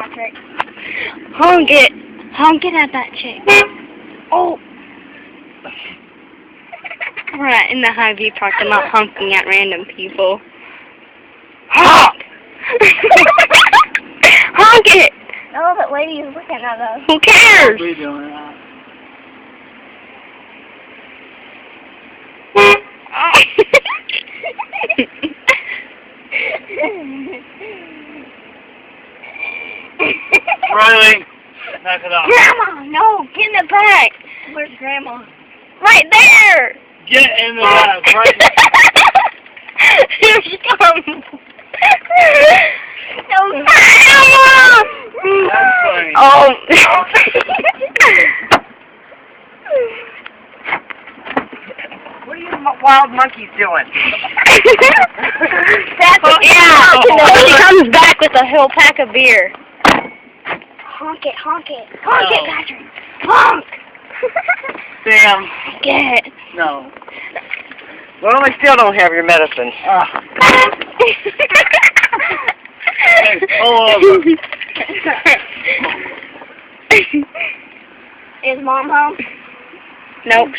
Patrick. Honk it. Honk it at that chick. Oh. We're not in the Hy-Vee park. I'm not honking at random people. Honk! Honk it! No, that lady is looking at us. Who cares? What are you doing? Riley, knock it off. Grandma, no, get in the back. Where's Grandma? Right there. Get in the back, right? Here she comes. No, Grandma. That's funny. Oh. What are you wild monkeys doing? That's what she comes back with a whole pack of beer. honk it, honk it. Honk it, No. Patrick. Honk! Sam. Get it. No. Well, I still don't have your medicine. Hey, pull over. Is Mom home? Nope.